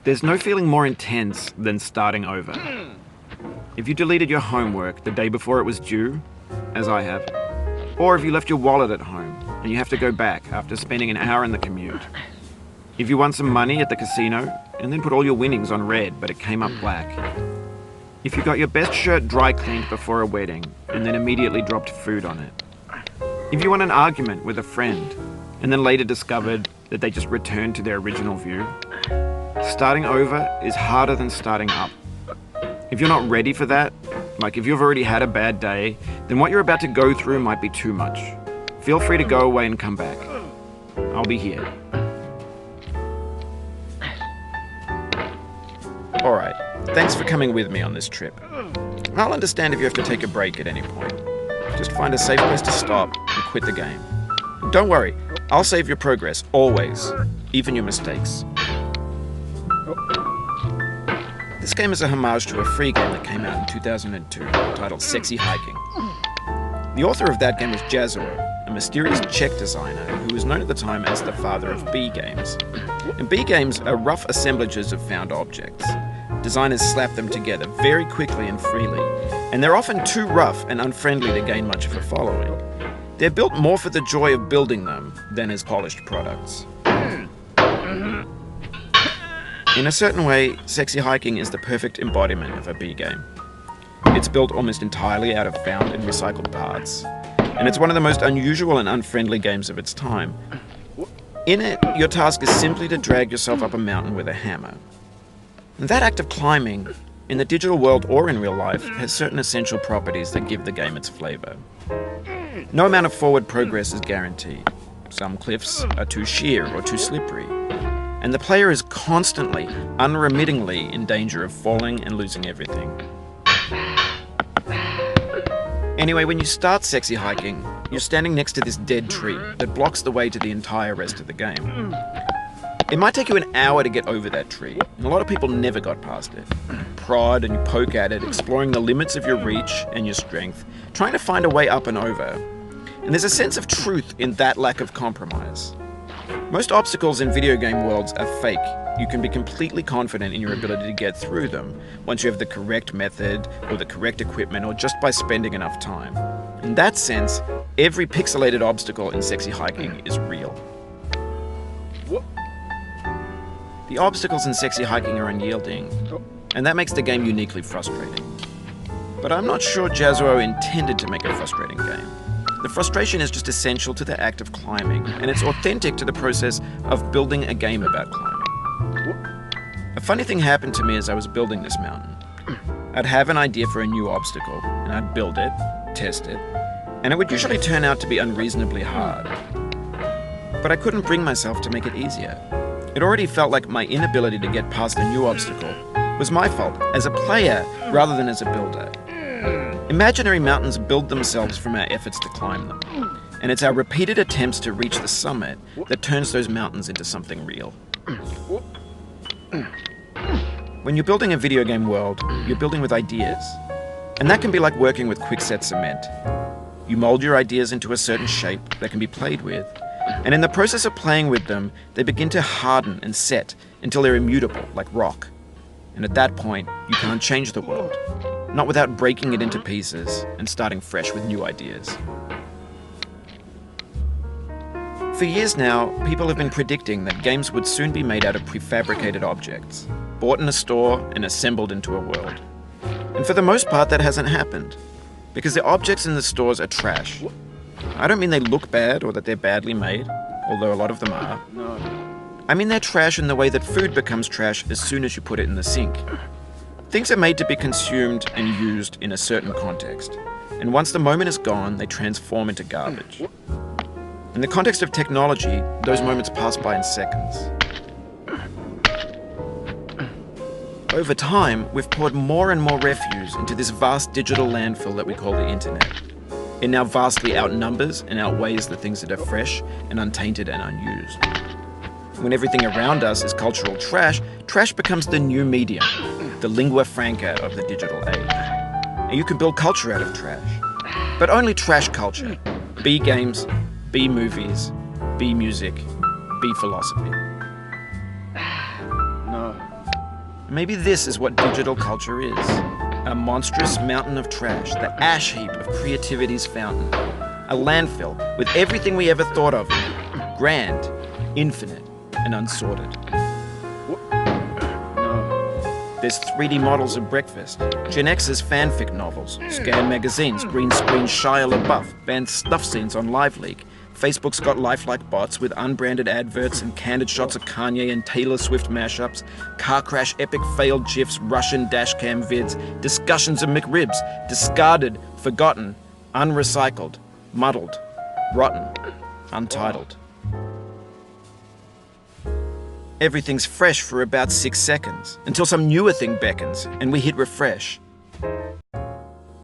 There's no feeling more intense than starting over. If you deleted your homework the day before it was due, as I have, or if you left your wallet at home and you have to go back after spending an hour in the commute. If you won some money at the casino and then put all your winnings on red but it came up black. If you got your best shirt dry cleaned before a wedding and then immediately dropped food on it. If you won an argument with a friend and then later discovered that they just returned to their original view. Starting over is harder than starting up. If you're not ready for that, like if you've already had a bad day, then what you're about to go through might be too much. Feel free to go away and come back. I'll be here. Alright, thanks for coming with me on this trip. I'll understand if you have to take a break at any point. Just find a safe place to stop and quit the game. Don't worry, I'll save your progress, always, even your mistakes. This game is a homage to a free game that came out in 2002, titled Sexy Hiking. The author of that game was Jazzuo, a mysterious Czech designer who was known at the time as the father of B games. And B games are rough assemblages of found objects. Designers slap them together very quickly and freely, and they're often too rough and unfriendly to gain much of a following. They're built more for the joy of building them than as polished products. In a certain way, Sexy Hiking is the perfect embodiment of a B game. It's built almost entirely out of found and recycled parts, and it's one of the most unusual and unfriendly games of its time. In it, your task is simply to drag yourself up a mountain with a hammer. And that act of climbing, in the digital world or in real life, has certain essential properties that give the game its flavor. No amount of forward progress is guaranteed. Some cliffs are too sheer or too slippery. And the player is constantly, unremittingly in danger of falling and losing everything. Anyway, when you start Sexy Hiking, you're standing next to this dead tree that blocks the way to the entire rest of the game. It might take you an hour to get over that tree, and a lot of people never got past it. Prod and you poke at it, exploring the limits of your reach and your strength, trying to find a way up and over. And there's a sense of truth in that lack of compromise. Most obstacles in video game worlds are fake. You can be completely confident in your ability to get through them once you have the correct method or the correct equipment or just by spending enough time. In that sense, every pixelated obstacle in Sexy Hiking is real. The obstacles in Sexy Hiking are unyielding, and that makes the game uniquely frustrating. But I'm not sure Jazzuo intended to make a frustrating game. The frustration is just essential to the act of climbing, and it's authentic to the process of building a game about climbing. A funny thing happened to me as I was building this mountain. I'd have an idea for a new obstacle, and I'd build it, test it, and it would usually turn out to be unreasonably hard. But I couldn't bring myself to make it easier. It already felt like my inability to get past a new obstacle was my fault as a player rather than as a builder. Imaginary mountains build themselves from our efforts to climb them, and it's our repeated attempts to reach the summit that turns those mountains into something real. When you're building a video game world, you're building with ideas, and that can be like working with quickset cement. You mold your ideas into a certain shape that can be played with, and in the process of playing with them, they begin to harden and set until they're immutable, like rock. And at that point, you can't change the world. Not without breaking it into pieces and starting fresh with new ideas. For years now, people have been predicting that games would soon be made out of prefabricated objects, bought in a store and assembled into a world. And for the most part, that hasn't happened, because the objects in the stores are trash. I don't mean they look bad or that they're badly made, although a lot of them are. I mean they're trash in the way that food becomes trash as soon as you put it in the sink. Things are made to be consumed and used in a certain context, and once the moment is gone, they transform into garbage. In the context of technology, those moments pass by in seconds. Over time, we've poured more and more refuse into this vast digital landfill that we call the internet. It now vastly outnumbers and outweighs the things that are fresh and untainted and unused. When everything around us is cultural trash, trash becomes the new medium, the lingua franca of the digital age. And you can build culture out of trash. But only trash culture. B games, B movies, B music, B philosophy. No. Maybe this is what digital culture is. A monstrous mountain of trash, the ash heap of creativity's fountain. A landfill with everything we ever thought of. Grand, infinite, and unsorted. There's 3D models of breakfast, Gen X's fanfic novels, Scan magazines, green screen Shia LaBeouf, banned stuff scenes on LiveLeak. Facebook's got lifelike bots with unbranded adverts and candid shots of Kanye and Taylor Swift mashups, car crash epic failed GIFs, Russian dashcam vids, discussions of McRibs, discarded, forgotten, unrecycled, muddled, rotten, untitled. Everything's fresh for about 6 seconds, until some newer thing beckons, and we hit refresh.